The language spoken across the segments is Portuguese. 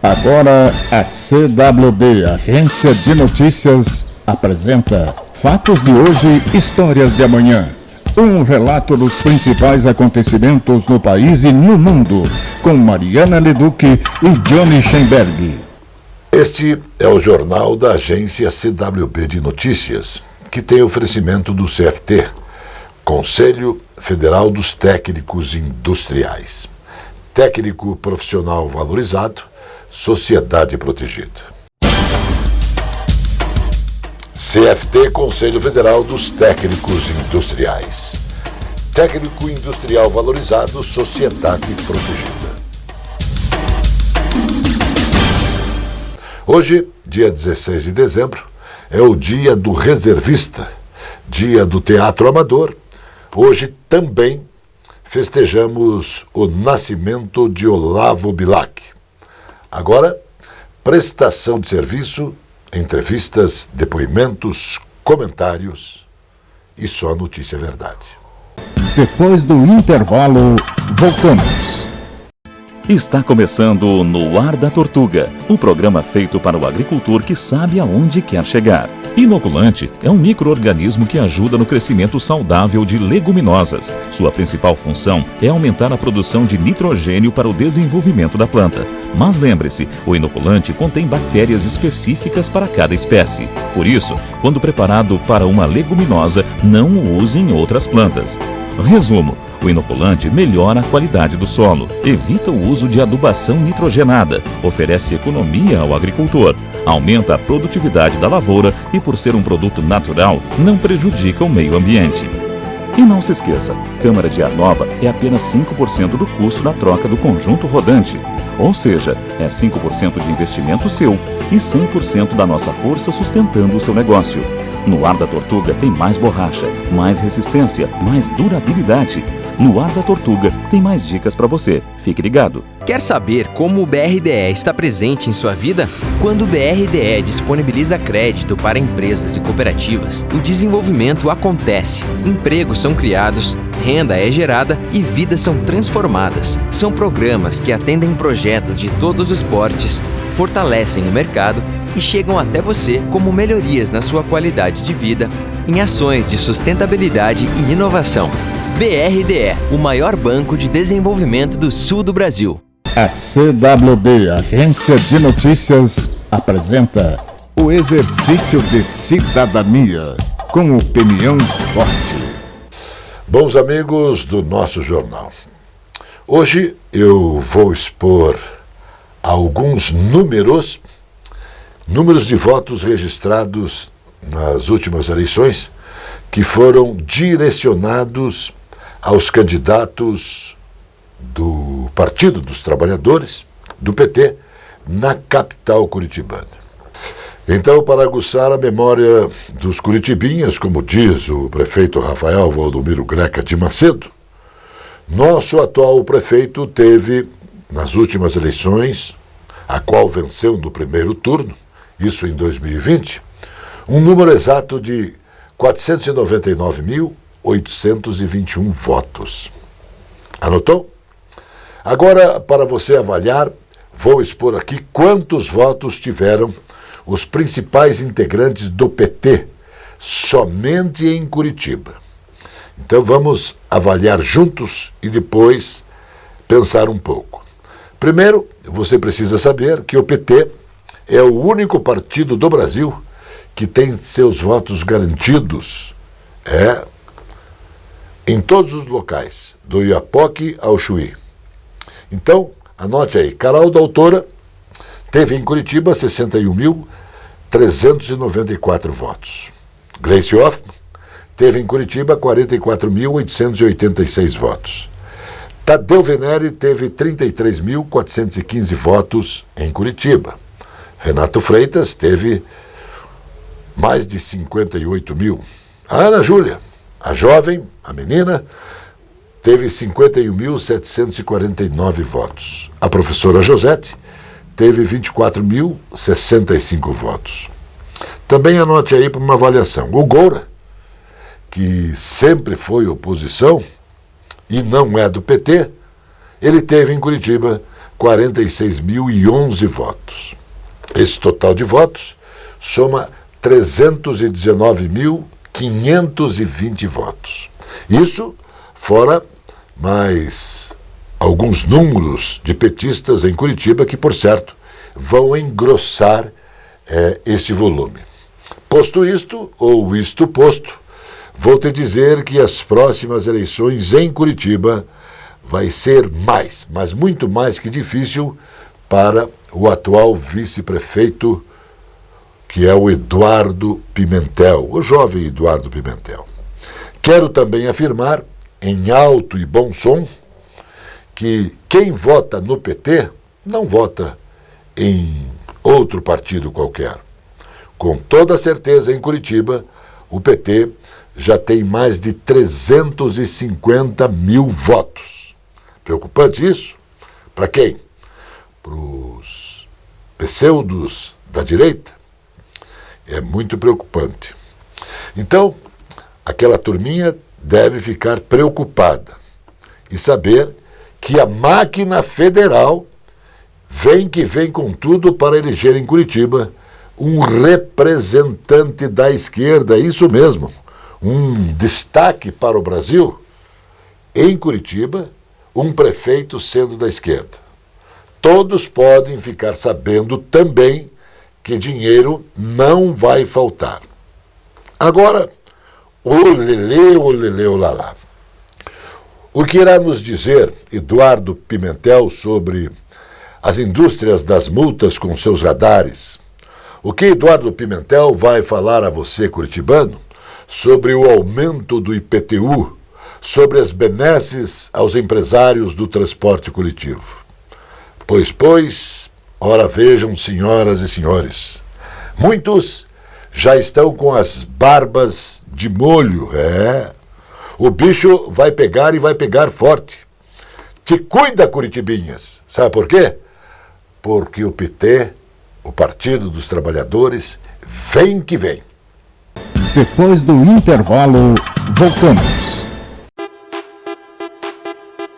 Agora a CWB, Agência de Notícias, apresenta Fatos de hoje, Histórias de amanhã. Um relato dos principais acontecimentos no país e no mundo, com Mariana Leduc e Johnny Schemberg. Este é o jornal da agência CWB de Notícias, que tem oferecimento do CFT, Conselho Federal dos Técnicos Industriais. Técnico profissional valorizado, sociedade protegida. CFT, Conselho Federal dos Técnicos Industriais. Técnico industrial valorizado, sociedade protegida. Hoje, dia 16 de dezembro, é o dia do reservista, dia do teatro amador. Hoje também festejamos o nascimento de Olavo Bilac. Agora, prestação de serviço, entrevistas, depoimentos, comentários e só notícia verdade. Depois do intervalo, voltamos. Está começando No Ar da Tortuga, o programa feito para o agricultor que sabe aonde quer chegar. Inoculante é um micro-organismo que ajuda no crescimento saudável de leguminosas. Sua principal função é aumentar a produção de nitrogênio para o desenvolvimento da planta. Mas lembre-se, o inoculante contém bactérias específicas para cada espécie. Por isso, quando preparado para uma leguminosa, não o use em outras plantas. Resumo: o inoculante melhora a qualidade do solo, evita o uso de adubação nitrogenada, oferece economia ao agricultor, aumenta a produtividade da lavoura e, por ser um produto natural, não prejudica o meio ambiente. E não se esqueça, câmara de ar nova é apenas 5% do custo da troca do conjunto rodante. Ou seja, é 5% de investimento seu e 100% da nossa força sustentando o seu negócio. No Ar da Tortuga tem mais borracha, mais resistência, mais durabilidade. No Ar da Tortuga tem mais dicas para você. Fique ligado. Quer saber como o BRDE está presente em sua vida? Quando o BRDE disponibiliza crédito para empresas e cooperativas, o desenvolvimento acontece, empregos são criados, renda é gerada e vidas são transformadas. São programas que atendem projetos de todos os portes, fortalecem o mercado e chegam até você como melhorias na sua qualidade de vida, em ações de sustentabilidade e inovação. BRDE, o maior banco de desenvolvimento do sul do Brasil. A CWB, Agência de Notícias, apresenta o exercício de cidadania, com opinião forte. Bons amigos do nosso jornal, hoje eu vou expor alguns números de votos registrados nas últimas eleições que foram direcionados aos candidatos do Partido dos Trabalhadores, do PT, na capital curitibana. Então, para aguçar a memória dos curitibinhas, como diz o prefeito Rafael Valdomiro Greca de Macedo, nosso atual prefeito teve, nas últimas eleições, a qual venceu no primeiro turno, isso em 2020, um número exato de 499.821 votos. Anotou? Agora, para você avaliar, vou expor aqui quantos votos tiveram os principais integrantes do PT, somente em Curitiba. Então vamos avaliar juntos e depois pensar um pouco. Primeiro, você precisa saber que o PT é o único partido do Brasil que tem seus votos garantidos em todos os locais, do Iapoque ao Chuí. Então, anote aí, Carol Autora teve em Curitiba 61.394 votos. Gleice Hoffmann teve em Curitiba 44.886 votos. Tadeu Venere teve 33.415 votos em Curitiba. Renato Freitas teve mais de 58 mil. A Ana Júlia, a jovem, a menina, teve 51.749 votos. A professora Josete teve 24.065 votos. Também anote aí para uma avaliação. O Goura, que sempre foi oposição e não é do PT, ele teve em Curitiba 46.011 votos. Esse total de votos soma 319.520 votos. Isso fora mais alguns números de petistas em Curitiba que, por certo, vão engrossar este volume. Posto isto, ou isto posto, vou te dizer que as próximas eleições em Curitiba vai ser mais, mas muito mais que difícil para o atual vice-prefeito, que é o Eduardo Pimentel, o jovem Eduardo Pimentel. Quero também afirmar, em alto e bom som, que quem vota no PT não vota em outro partido qualquer. Com toda certeza, em Curitiba, o PT já tem mais de 350 mil votos. Preocupante isso? Para quem? Para os pseudos da direita? É muito preocupante. Então, aquela turminha deve ficar preocupada e saber que a máquina federal vem com tudo para eleger em Curitiba um representante da esquerda, isso mesmo, um destaque para o Brasil, em Curitiba, um prefeito sendo da esquerda. Todos podem ficar sabendo também que dinheiro não vai faltar. Agora, olelê, olalá. O que irá nos dizer Eduardo Pimentel sobre as indústrias das multas com seus radares? O que Eduardo Pimentel vai falar a você, curitibano, sobre o aumento do IPTU, sobre as benesses aos empresários do transporte coletivo? Pois, ora vejam, senhoras e senhores, muitos já estão com as barbas de molho, O bicho vai pegar e vai pegar forte. Te cuida, curitibinhas. Sabe por quê? Porque o PT, o Partido dos Trabalhadores, vem que vem. Depois do intervalo, voltamos.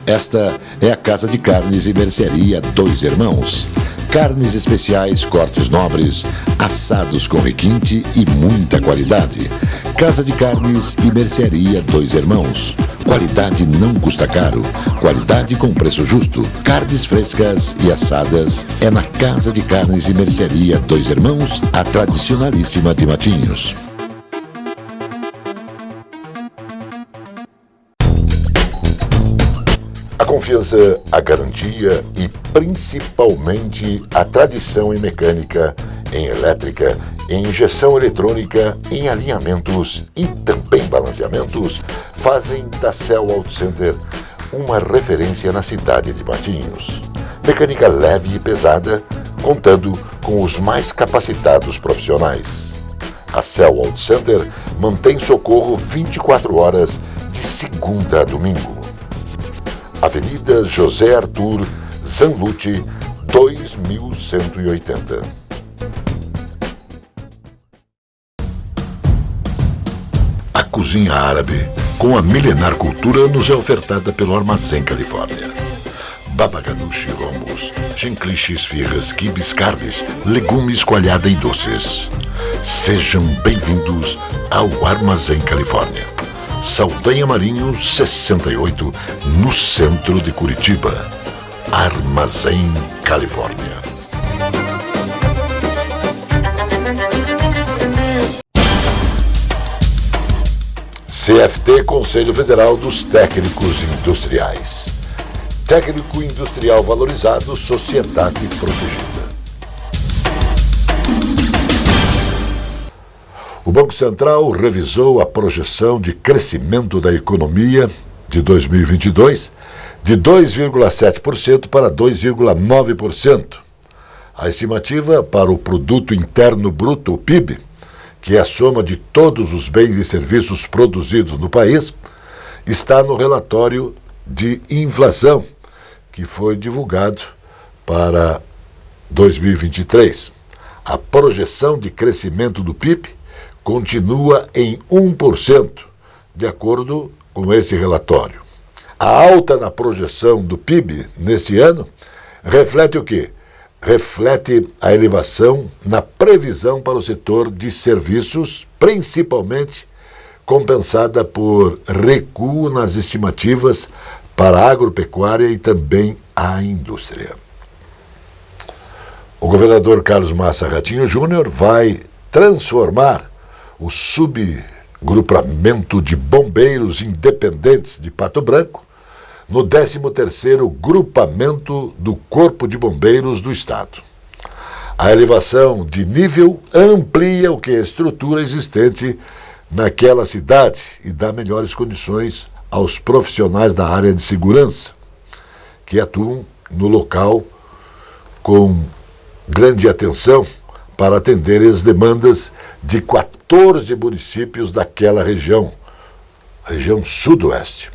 Esta é a Casa de Carnes e Mercearia Dois Irmãos. Carnes especiais, cortes nobres, assados com requinte e muita qualidade. Casa de Carnes e Mercearia Dois Irmãos. Qualidade não custa caro. Qualidade com preço justo. Carnes frescas e assadas é na Casa de Carnes e Mercearia Dois Irmãos, a tradicionalíssima de Matinhos. A confiança, a garantia e principalmente a tradição em mecânica, em elétrica, em injeção eletrônica, em alinhamentos e também balanceamentos fazem da Cell Auto Center uma referência na cidade de Matinhos. Mecânica leve e pesada, contando com os mais capacitados profissionais. A Cell Auto Center mantém socorro 24 horas de segunda a domingo. Avenida José Arthur Zanlucci, 2180. A cozinha árabe, com a milenar cultura, nos é ofertada pelo Armazém Califórnia. Baba ganoush, rombos, chencliches, esfirras, quibes, carnes, legumes, coalhada e doces. Sejam bem-vindos ao Armazém Califórnia. Saldanha Marinho, 68, no centro de Curitiba. Armazém Califórnia. CFT, Conselho Federal dos Técnicos Industriais. Técnico industrial valorizado, sociedade protegida. O Banco Central revisou a projeção de crescimento da economia de 2022 de 2,7% para 2,9%. A estimativa para o Produto Interno Bruto, o PIB, que é a soma de todos os bens e serviços produzidos no país, está no relatório de inflação, que foi divulgado para 2023. A projeção de crescimento do PIB continua em 1%, de acordo com esse relatório. A alta na projeção do PIB neste ano reflete o quê? Reflete a elevação na previsão para o setor de serviços, principalmente compensada por recuo nas estimativas para a agropecuária e também a indústria. O governador Carlos Massa Ratinho Júnior vai transformar o subgrupamento de bombeiros independentes de Pato Branco no 13º grupamento do Corpo de Bombeiros do Estado. A elevação de nível amplia a estrutura existente naquela cidade e dá melhores condições aos profissionais da área de segurança, que atuam no local com grande atenção para atender as demandas de 14 municípios daquela região sudoeste.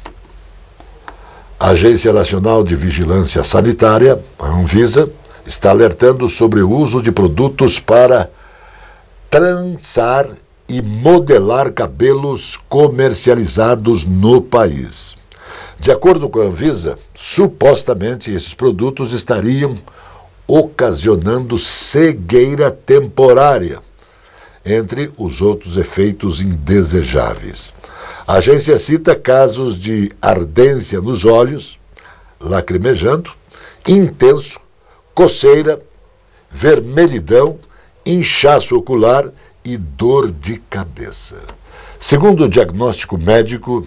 A Agência Nacional de Vigilância Sanitária, a Anvisa, está alertando sobre o uso de produtos para trançar e modelar cabelos comercializados no país. De acordo com a Anvisa, supostamente esses produtos estariam ocasionando cegueira temporária, entre os outros efeitos indesejáveis. A agência cita casos de ardência nos olhos, lacrimejando, intenso, coceira, vermelhidão, inchaço ocular e dor de cabeça. Segundo o diagnóstico médico,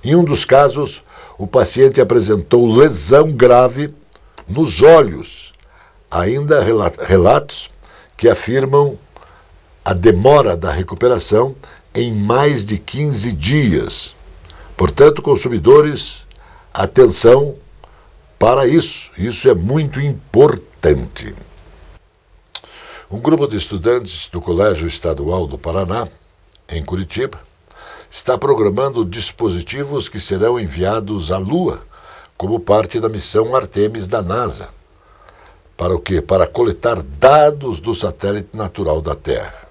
em um dos casos, o paciente apresentou lesão grave nos olhos. Ainda relatos que afirmam a demora da recuperação em mais de 15 dias. Portanto, consumidores, atenção para isso. Isso é muito importante. Um grupo de estudantes do Colégio Estadual do Paraná, em Curitiba, está programando dispositivos que serão enviados à Lua como parte da missão Artemis da NASA. Para o quê? Para coletar dados do satélite natural da Terra.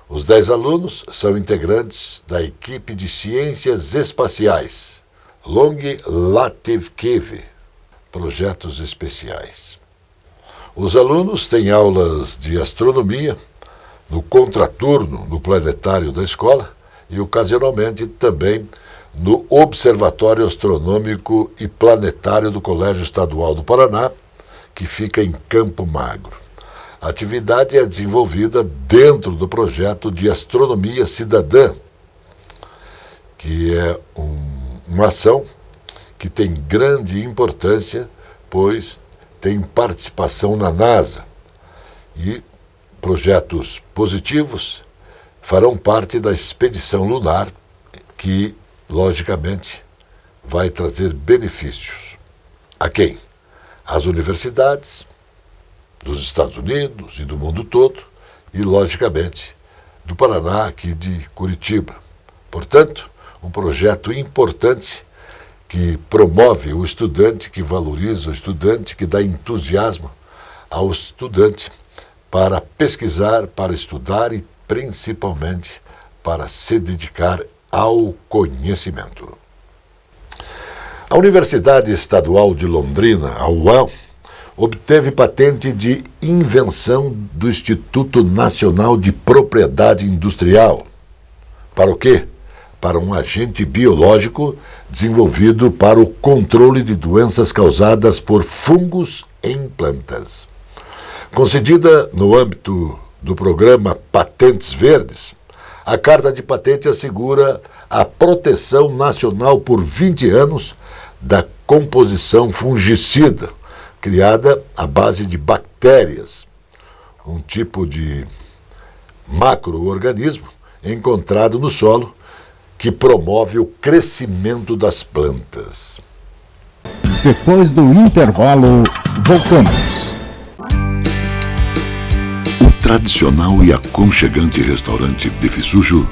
Os 10 alunos são integrantes da equipe de ciências espaciais, Long Lativkiv, projetos especiais. Os alunos têm aulas de astronomia no contraturno no planetário da escola e, ocasionalmente, também no Observatório Astronômico e Planetário do Colégio Estadual do Paraná, que fica em Campo Magro. A atividade é desenvolvida dentro do projeto de Astronomia Cidadã, que é uma ação que tem grande importância, pois tem participação na NASA. E projetos positivos farão parte da expedição lunar, que, logicamente, vai trazer benefícios. A quem? Às universidades dos Estados Unidos e do mundo todo, e, logicamente, do Paraná, aqui de Curitiba. Portanto, um projeto importante que promove o estudante, que valoriza o estudante, que dá entusiasmo ao estudante para pesquisar, para estudar e, principalmente, para se dedicar ao conhecimento. A Universidade Estadual de Londrina, a UAL, obteve patente de invenção do Instituto Nacional de Propriedade Industrial. Para o quê? Para um agente biológico desenvolvido para o controle de doenças causadas por fungos em plantas. Concedida no âmbito do programa Patentes Verdes, a carta de patente assegura a proteção nacional por 20 anos da composição fungicida, criada à base de bactérias, um tipo de macro-organismo encontrado no solo que promove o crescimento das plantas. Depois do intervalo, voltamos. O tradicional e aconchegante restaurante Bife Sujo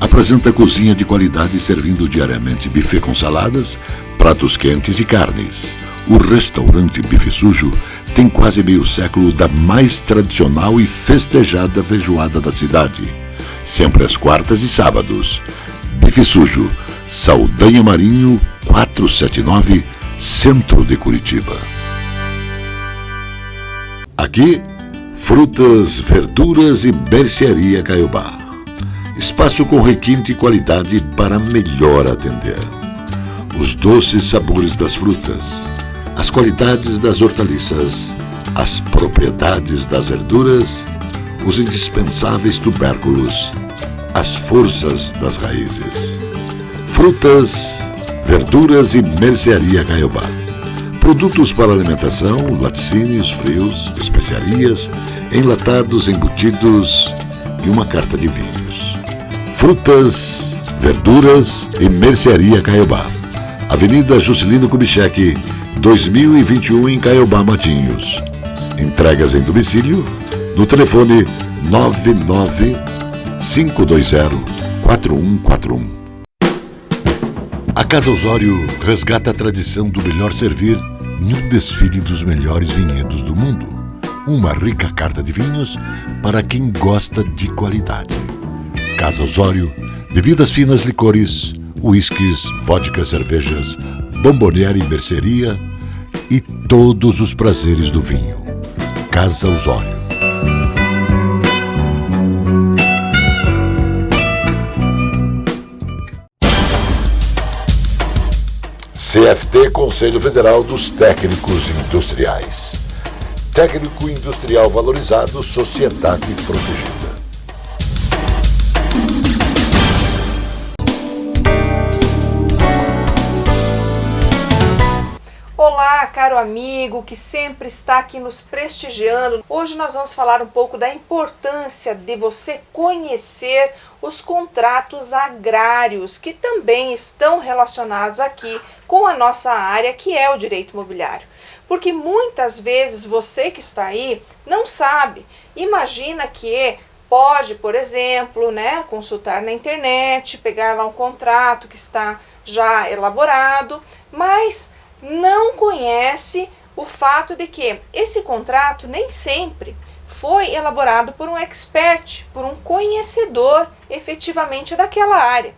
apresenta cozinha de qualidade servindo diariamente buffet com saladas, pratos quentes e carnes. O restaurante Bife Sujo tem quase meio século da mais tradicional e festejada feijoada da cidade. Sempre às quartas e sábados. Bife Sujo, Saldanha Marinho, 479, Centro de Curitiba. Aqui, frutas, verduras e mercearia Caiobá. Espaço com requinte e qualidade para melhor atender. Os doces sabores das frutas, as qualidades das hortaliças, as propriedades das verduras, os indispensáveis tubérculos, as forças das raízes. Frutas, verduras e mercearia Caiobá. Produtos para alimentação, laticínios, frios, especiarias, enlatados, embutidos e uma carta de vinhos. Frutas, verduras e mercearia Caiobá. Avenida Juscelino Kubitschek, 2021 em Caiobá, Matinhos. Entregas em domicílio no telefone 99520-4141. A Casa Osório resgata a tradição do melhor servir em um desfile dos melhores vinhedos do mundo. Uma rica carta de vinhos para quem gosta de qualidade. Casa Osório, bebidas finas, licores, uísques, vodka, cervejas, bomboniere e mercearia e todos os prazeres do vinho. Casa Osório. CFT, Conselho Federal dos Técnicos Industriais. Técnico industrial valorizado, sociedade protegida. Olá, caro amigo que sempre está aqui nos prestigiando. Hoje nós vamos falar um pouco da importância de você conhecer os contratos agrários, que também estão relacionados aqui com a nossa área, que é o direito imobiliário. Porque muitas vezes você que está aí não sabe. Imagina que pode, por exemplo, consultar na internet, pegar lá um contrato que está já elaborado, mas não conhece o fato de que esse contrato nem sempre foi elaborado por um expert, por um conhecedor efetivamente daquela área.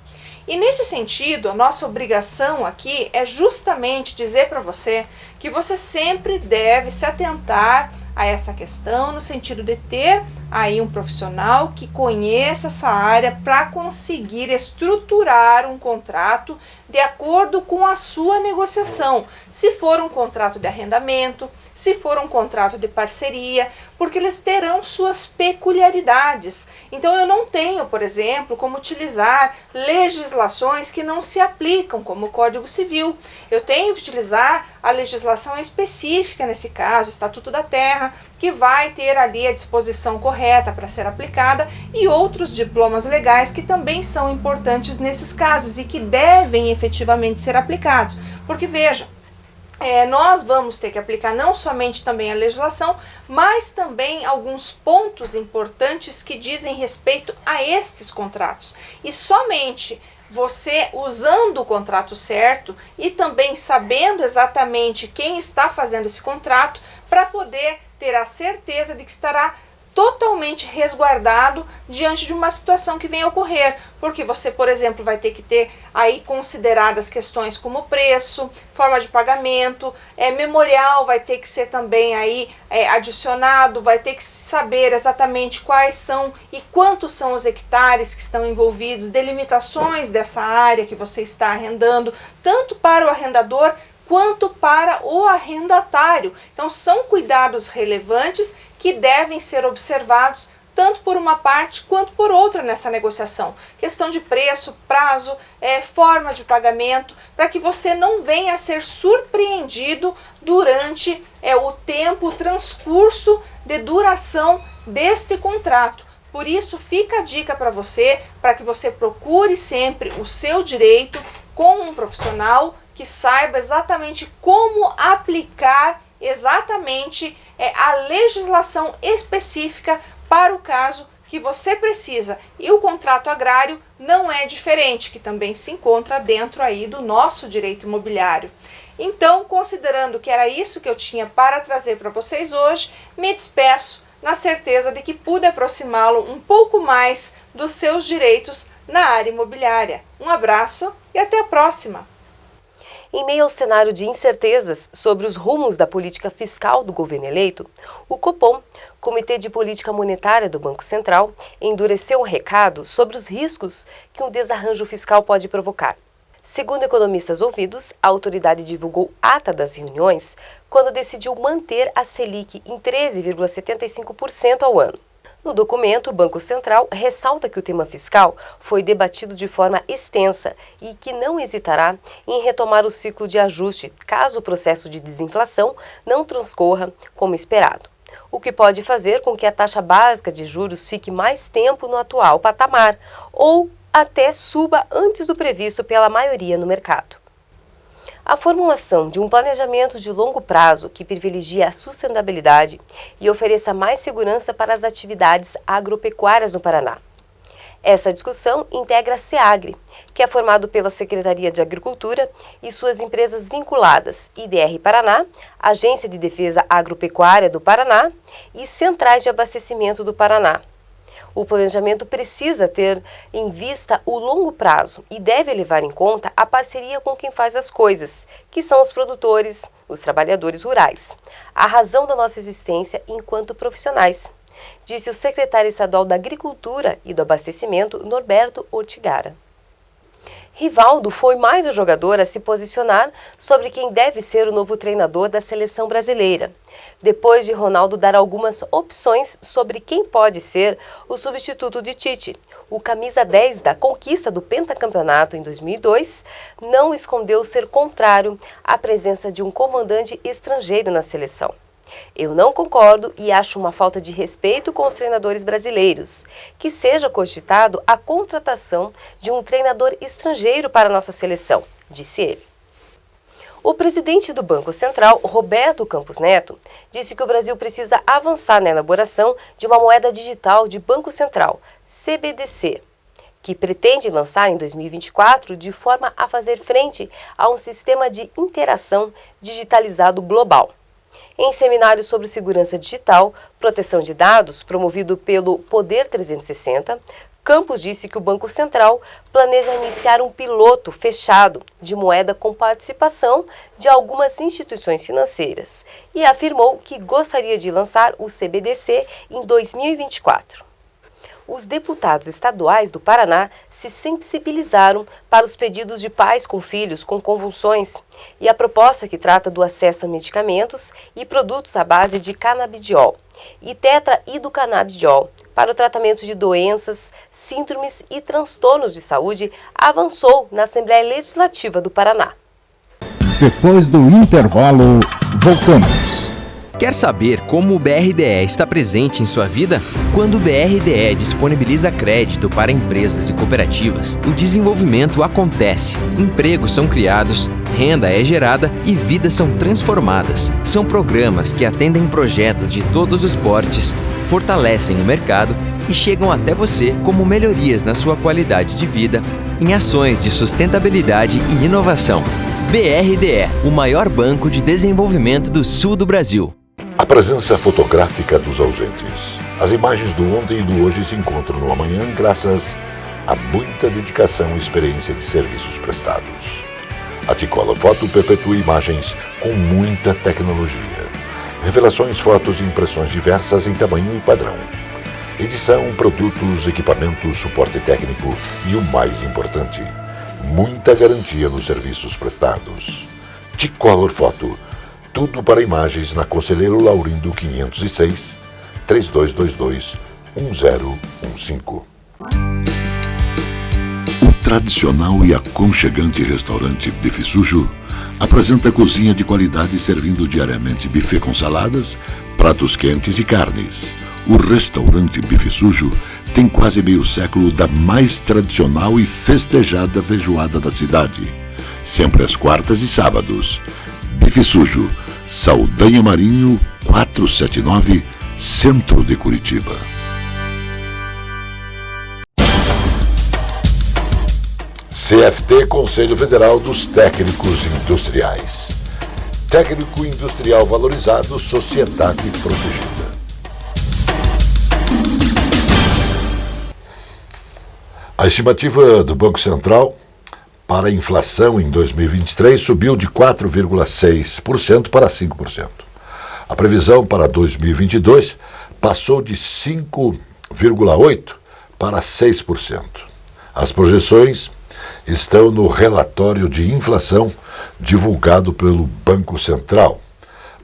E nesse sentido, a nossa obrigação aqui é justamente dizer para você que você sempre deve se atentar a essa questão, no sentido de ter aí um profissional que conheça essa área para conseguir estruturar um contrato de acordo com a sua negociação. Se for um contrato de arrendamento, se for um contrato de parceria, porque eles terão suas peculiaridades. Então eu não tenho, por exemplo, como utilizar legislações que não se aplicam, como o Código Civil. Eu tenho que utilizar a legislação específica nesse caso, Estatuto da Terra, que vai ter ali a disposição correta para ser aplicada, e outros diplomas legais que também são importantes nesses casos e que devem efetivamente ser aplicados. Porque veja, nós vamos ter que aplicar não somente também a legislação, mas também alguns pontos importantes que dizem respeito a estes contratos. E somente você usando o contrato certo e também sabendo exatamente quem está fazendo esse contrato, para poder ter a certeza de que estará totalmente resguardado diante de uma situação que venha a ocorrer, porque você, por exemplo, vai ter que ter aí consideradas questões como preço, forma de pagamento, memorial vai ter que ser também aí adicionado, vai ter que saber exatamente quais são e quantos são os hectares que estão envolvidos, delimitações dessa área que você está arrendando, tanto para o arrendador quanto para o arrendatário. Então são cuidados relevantes que devem ser observados tanto por uma parte quanto por outra nessa negociação. Questão de preço, prazo, forma de pagamento, para que você não venha a ser surpreendido durante o tempo, o transcurso de duração deste contrato. Por isso fica a dica para que você procure sempre o seu direito com um profissional que saiba exatamente como aplicar exatamente a legislação específica para o caso que você precisa. E o contrato agrário não é diferente, que também se encontra dentro aí do nosso direito imobiliário. Então, considerando que era isso que eu tinha para trazer para vocês hoje, me despeço na certeza de que pude aproximá-lo um pouco mais dos seus direitos na área imobiliária. Um abraço e até a próxima! Em meio ao cenário de incertezas sobre os rumos da política fiscal do governo eleito, o Copom, Comitê de Política Monetária do Banco Central, endureceu o recado sobre os riscos que um desarranjo fiscal pode provocar. Segundo economistas ouvidos, a autoridade divulgou ata das reuniões quando decidiu manter a Selic em 13,75% ao ano. No documento, o Banco Central ressalta que o tema fiscal foi debatido de forma extensa e que não hesitará em retomar o ciclo de ajuste caso o processo de desinflação não transcorra como esperado, o que pode fazer com que a taxa básica de juros fique mais tempo no atual patamar ou até suba antes do previsto pela maioria no mercado. A formulação de um planejamento de longo prazo que privilegie a sustentabilidade e ofereça mais segurança para as atividades agropecuárias no Paraná. Essa discussão integra a SEAGRE, que é formado pela Secretaria de Agricultura e suas empresas vinculadas, IDR Paraná, Agência de Defesa Agropecuária do Paraná e Centrais de Abastecimento do Paraná. O planejamento precisa ter em vista o longo prazo e deve levar em conta a parceria com quem faz as coisas, que são os produtores, os trabalhadores rurais, a razão da nossa existência enquanto profissionais, disse o secretário estadual da Agricultura e do Abastecimento, Norberto Ortigara. Rivaldo foi mais o jogador a se posicionar sobre quem deve ser o novo treinador da seleção brasileira, depois de Ronaldo dar algumas opções sobre quem pode ser o substituto de Tite. O camisa 10 da conquista do pentacampeonato em 2002 não escondeu ser contrário à presença de um comandante estrangeiro na seleção. Eu não concordo e acho uma falta de respeito com os treinadores brasileiros, que seja cogitado a contratação de um treinador estrangeiro para a nossa seleção, disse ele. O presidente do Banco Central, Roberto Campos Neto, disse que o Brasil precisa avançar na elaboração de uma moeda digital de Banco Central, CBDC, que pretende lançar em 2024 de forma a fazer frente a um sistema de interação digitalizado global. Em seminário sobre segurança digital, proteção de dados, promovido pelo Poder 360, Campos disse que o Banco Central planeja iniciar um piloto fechado de moeda com participação de algumas instituições financeiras e afirmou que gostaria de lançar o CBDC em 2024. Os deputados estaduais do Paraná se sensibilizaram para os pedidos de pais com filhos com convulsões e a proposta que trata do acesso a medicamentos e produtos à base de canabidiol e tetrahidrocanabidiol para o tratamento de doenças, síndromes e transtornos de saúde avançou na Assembleia Legislativa do Paraná. Depois do intervalo, voltamos. Quer saber como o BRDE está presente em sua vida? Quando o BRDE disponibiliza crédito para empresas e cooperativas, o desenvolvimento acontece, empregos são criados, renda é gerada e vidas são transformadas. São programas que atendem projetos de todos os portes, fortalecem o mercado e chegam até você como melhorias na sua qualidade de vida, em ações de sustentabilidade e inovação. BRDE, o maior banco de desenvolvimento do sul do Brasil. A presença fotográfica dos ausentes. As imagens do ontem e do hoje se encontram no amanhã graças a muita dedicação e experiência de serviços prestados. A T-Color Foto perpetua imagens com muita tecnologia. Revelações, fotos e impressões diversas em tamanho e padrão. Edição, produtos, equipamentos, suporte técnico e o mais importante, muita garantia nos serviços prestados. T-Color Foto. Tudo para imagens na Conselheiro Laurindo 506, 3222-1015. O tradicional e aconchegante restaurante Bife Sujo apresenta cozinha de qualidade servindo diariamente buffet com saladas, pratos quentes e carnes. O restaurante Bife Sujo tem quase meio século da mais tradicional e festejada feijoada da cidade, sempre às quartas e sábados. Bife Sujo, Saldanha Marinho, 479, Centro de Curitiba. CFT, Conselho Federal dos Técnicos Industriais. Técnico industrial valorizado, sociedade protegida. A estimativa do Banco Central para a inflação em 2023 subiu de 4,6% para 5%. A previsão para 2022 passou de 5,8% para 6%. As projeções estão no relatório de inflação divulgado pelo Banco Central.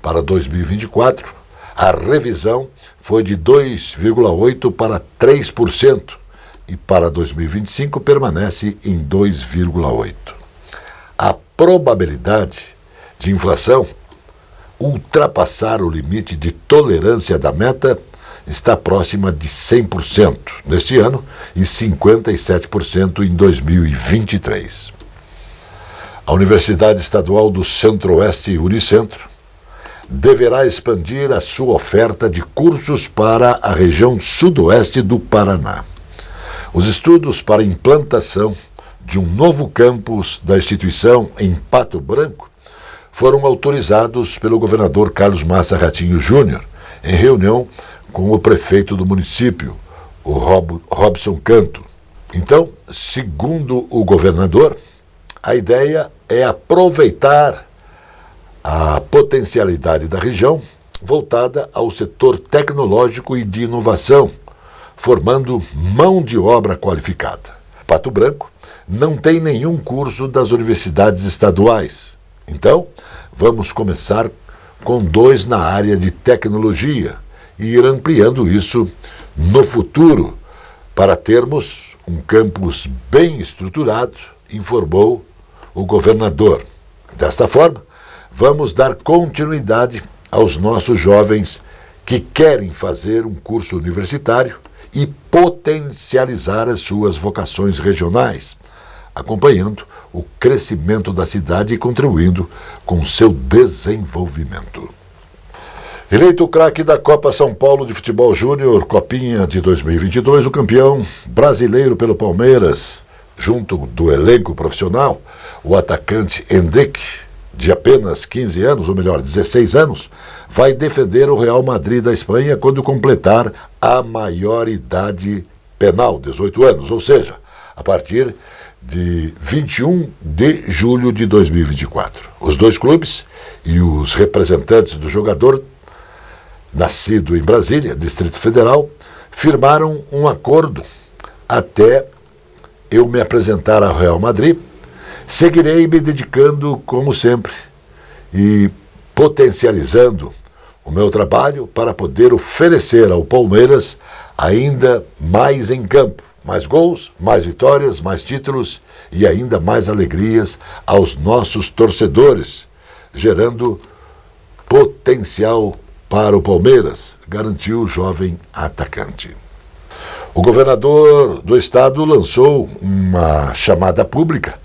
Para 2024, a revisão foi de 2,8% para 3%. E para 2025 permanece em 2,8%. A probabilidade de inflação ultrapassar o limite de tolerância da meta está próxima de 100% neste ano e 57% em 2023. A Universidade Estadual do Centro-Oeste, Unicentro, deverá expandir a sua oferta de cursos para a região sudoeste do Paraná. Os estudos para a implantação de um novo campus da instituição em Pato Branco foram autorizados pelo governador Carlos Massa Ratinho Júnior, em reunião com o prefeito do município, o Robson Canto. Então, segundo o governador, a ideia é aproveitar a potencialidade da região voltada ao setor tecnológico e de inovação, formando mão de obra qualificada. Pato Branco não tem nenhum curso das universidades estaduais. Então, vamos começar com 2 na área de tecnologia e ir ampliando isso no futuro para termos um campus bem estruturado, informou o governador. Desta forma, vamos dar continuidade aos nossos jovens que querem fazer um curso universitário e potencializar as suas vocações regionais, acompanhando o crescimento da cidade e contribuindo com seu desenvolvimento. Eleito o craque da Copa São Paulo de Futebol Júnior, Copinha de 2022, o campeão brasileiro pelo Palmeiras, junto do elenco profissional, o atacante Endrick, de apenas 15 anos, ou melhor, 16 anos, vai defender o Real Madrid da Espanha quando completar a maior idade penal, 18 anos, ou seja, a partir de 21 de julho de 2024. Os 2 clubes e os representantes do jogador, nascido em Brasília, Distrito Federal, firmaram um acordo até eu me apresentar ao Real Madrid. Seguirei me dedicando, como sempre, e potencializando o meu trabalho para poder oferecer ao Palmeiras ainda mais em campo, mais gols, mais vitórias, mais títulos e ainda mais alegrias aos nossos torcedores, gerando potencial para o Palmeiras, garantiu o jovem atacante. O governador do estado lançou uma chamada pública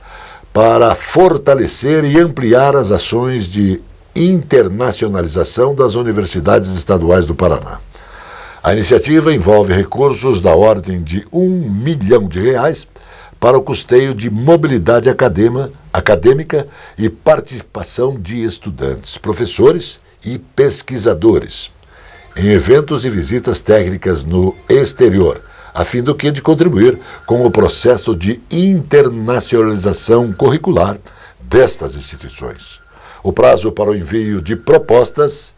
para fortalecer e ampliar as ações de internacionalização das universidades estaduais do Paraná. A iniciativa envolve recursos da ordem de R$1 milhão para o custeio de mobilidade acadêmica e participação de estudantes, professores e pesquisadores em eventos e visitas técnicas no exterior, a fim do que de contribuir com o processo de internacionalização curricular destas instituições. O prazo para o envio de propostas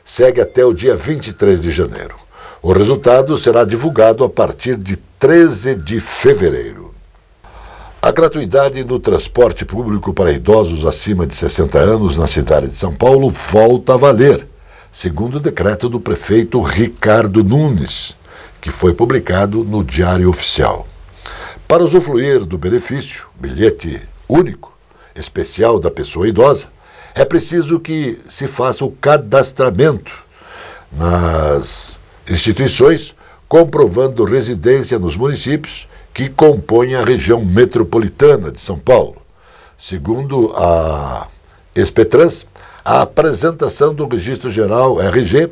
segue até o dia 23 de janeiro. O resultado será divulgado a partir de 13 de fevereiro. A gratuidade no transporte público para idosos acima de 60 anos na cidade de São Paulo volta a valer, segundo o decreto do prefeito Ricardo Nunes, que foi publicado no Diário Oficial. Para usufruir do benefício, bilhete único, especial da pessoa idosa, é preciso que se faça o cadastramento nas instituições, comprovando residência nos municípios que compõem a região metropolitana de São Paulo. Segundo a Espetrans, a apresentação do Registro Geral RG,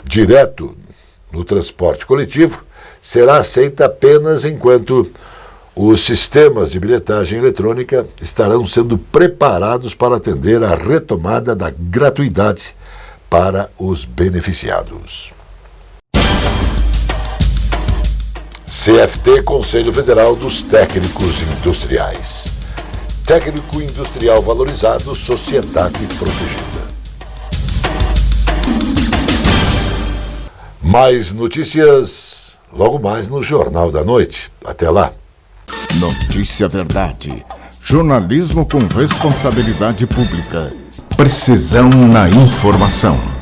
direto no transporte coletivo, será aceita apenas enquanto os sistemas de bilhetagem eletrônica estarão sendo preparados para atender à retomada da gratuidade para os beneficiados. CFT, Conselho Federal dos Técnicos Industriais. técnico industrial valorizado, sociedade protegida. Mais notícias logo mais no Jornal da Noite. Até lá. Notícia Verdade. Jornalismo com responsabilidade pública. Precisão na informação.